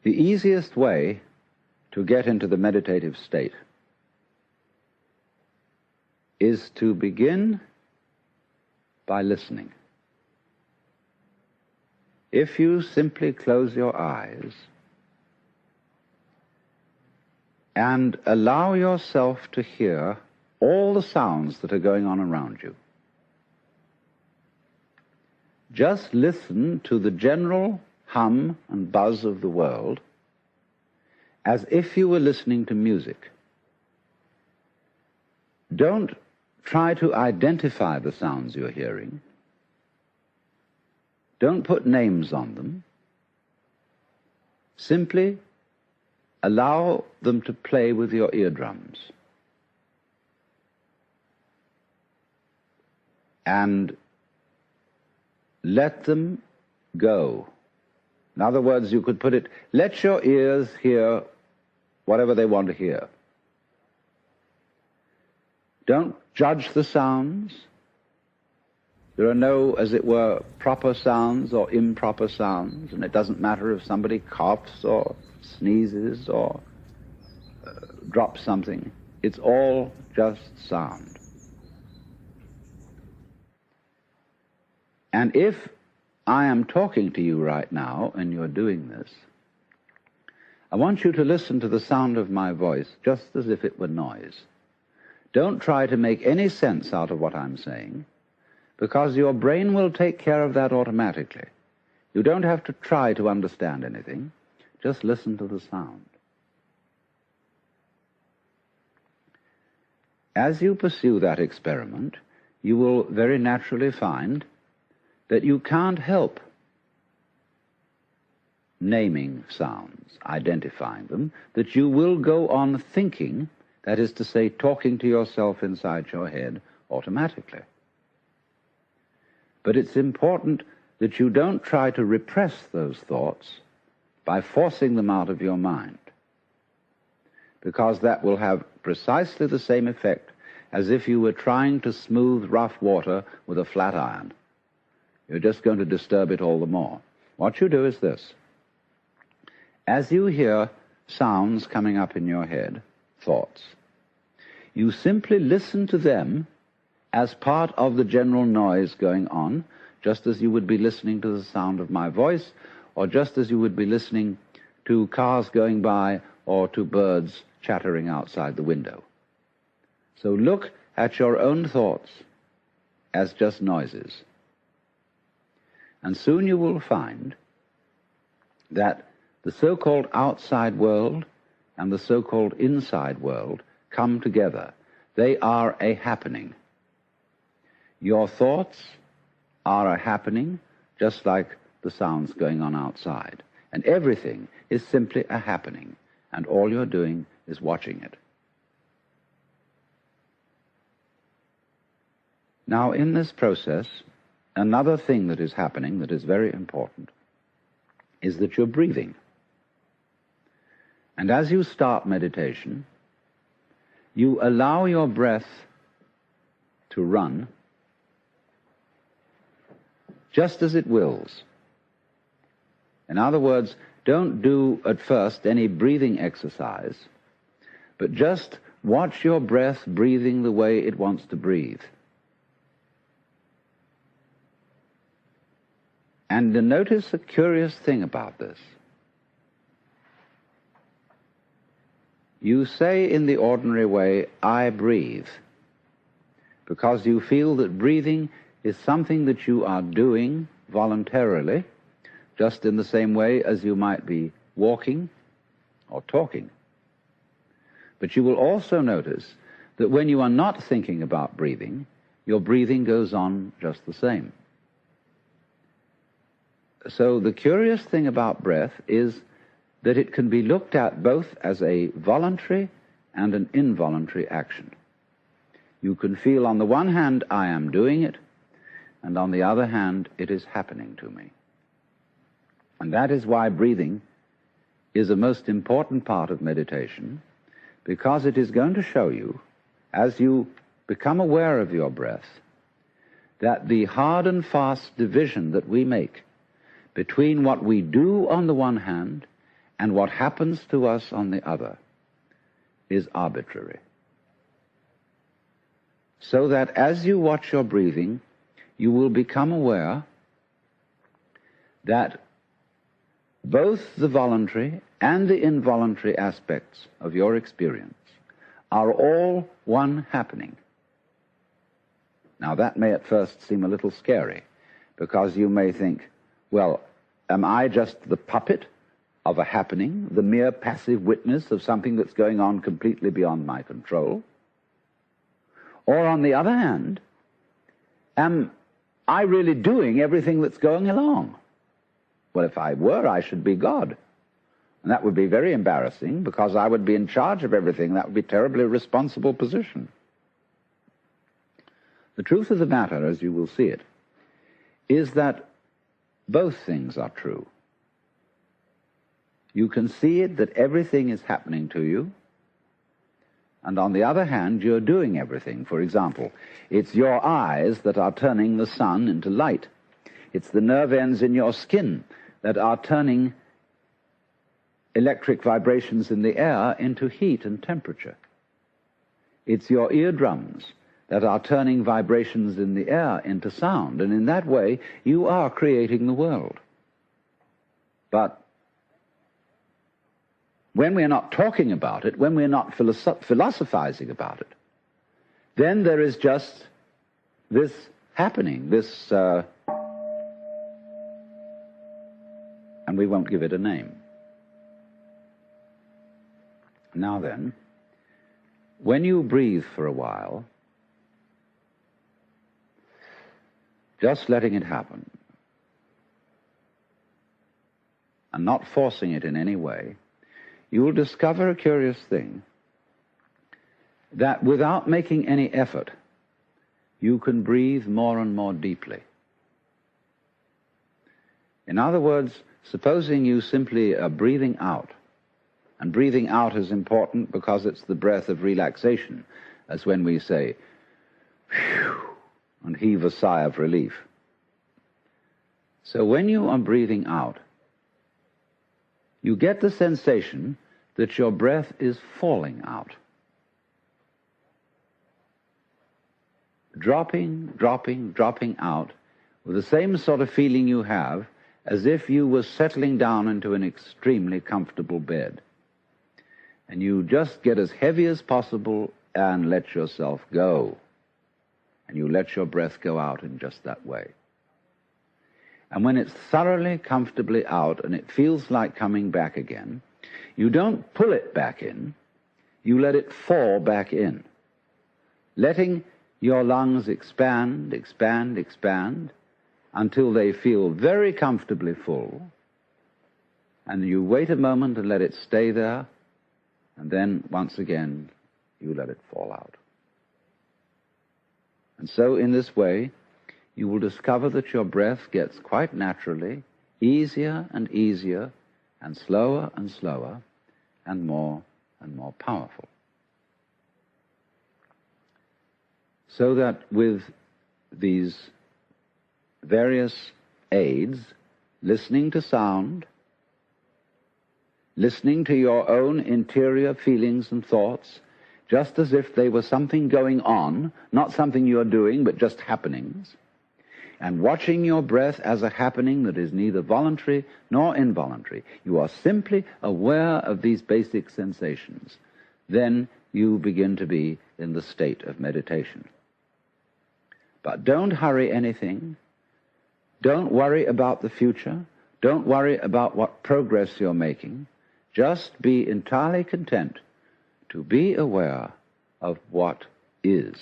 The easiest way to get into the meditative state is to begin by listening. If you simply close your eyes and allow yourself to hear all the sounds that are going on around you, just listen to the general hum and buzz of the world as if you were listening to music. Don't try to identify the sounds you're hearing. Don't put names on them. Simply allow them to play with your eardrums. And let them go. In other words, you could put it, let your ears hear whatever they want to hear. Don't judge the sounds. There are no, as it were, proper sounds or improper sounds, and it doesn't matter if somebody coughs or sneezes or drops something. It's all just sound. And if I am talking to you right now and you're doing this, I want you to listen to the sound of my voice just as if it were noise. Don't try to make any sense out of what I'm saying, because your brain will take care of that automatically. You don't have to try to understand anything. Just listen to the sound. As you pursue that experiment, you will very naturally find that you can't help naming sounds, identifying them, that you will go on thinking, that is to say, talking to yourself inside your head automatically. But it's important that you don't try to repress those thoughts by forcing them out of your mind, because that will have precisely the same effect as if you were trying to smooth rough water with a flat iron. You're just going to disturb it all the more. What you do is this. As you hear sounds coming up in your head, thoughts, you simply listen to them as part of the general noise going on, just as you would be listening to the sound of my voice, or just as you would be listening to cars going by or to birds chattering outside the window. So look at your own thoughts as just noises. And soon you will find that the so-called outside world and the so-called inside world come together. They are a happening. Your thoughts are a happening, just like the sounds going on outside. And everything is simply a happening, and all you're doing is watching it. Now, in this process, another thing that is happening that is very important is that you're breathing. And as you start meditation, you allow your breath to run just as it wills. In other words, don't do at first any breathing exercise, but just watch your breath breathing the way it wants to breathe. And notice a curious thing about this. You say in the ordinary way, I breathe, because you feel that breathing is something that you are doing voluntarily, just in the same way as you might be walking or talking. But you will also notice that when you are not thinking about breathing, your breathing goes on just the same. So the curious thing about breath is that it can be looked at both as a voluntary and an involuntary action. You can feel on the one hand, I am doing it, and on the other hand, it is happening to me. And that is why breathing is a most important part of meditation, because it is going to show you, as you become aware of your breath, that the hard and fast division that we make between what we do on the one hand and what happens to us on the other is arbitrary. So that as you watch your breathing, you will become aware that both the voluntary and the involuntary aspects of your experience are all one happening. Now that may at first seem a little scary, because you may think, well, am I just the puppet of a happening, the mere passive witness of something that's going on completely beyond my control? Or on the other hand, am I really doing everything that's going along? Well, if I were, I should be God. And that would be very embarrassing, because I would be in charge of everything. That would be a terribly responsible position. The truth of the matter, as you will see it, is that both things are true. You can see it that everything is happening to you, and on the other hand, you're doing everything. For example, it's your eyes that are turning the sun into light. It's the nerve ends in your skin that are turning electric vibrations in the air into heat and temperature. It's your eardrums that are turning vibrations in the air into sound, and in that way you are creating the world. But when we're not talking about it, when we're not philosophizing about it, then there is just this happening, this, and we won't give it a name. Now then, when you breathe for a while, just letting it happen, and not forcing it in any way, you will discover a curious thing, that without making any effort, you can breathe more and more deeply. In other words, supposing you simply are breathing out, and breathing out is important because it's the breath of relaxation, as when we say, phew, and heave a sigh of relief. So when you are breathing out, you get the sensation that your breath is falling out. Dropping, dropping, dropping out, with the same sort of feeling you have as if you were settling down into an extremely comfortable bed. And you just get as heavy as possible and let yourself go. And you let your breath go out in just that way. And when it's thoroughly, comfortably out and it feels like coming back again, you don't pull it back in, you let it fall back in, letting your lungs expand, expand, expand, until they feel very comfortably full, and you wait a moment and let it stay there, and then, once again, you let it fall out. And so, in this way, you will discover that your breath gets quite naturally easier and easier, and slower, and more powerful. So that with these various aids, listening to sound, listening to your own interior feelings and thoughts, just as if they were something going on, not something you're doing, but just happenings, and watching your breath as a happening that is neither voluntary nor involuntary, you are simply aware of these basic sensations, then you begin to be in the state of meditation. But don't hurry anything. Don't worry about the future. Don't worry about what progress you're making. Just be entirely content to be aware of what is.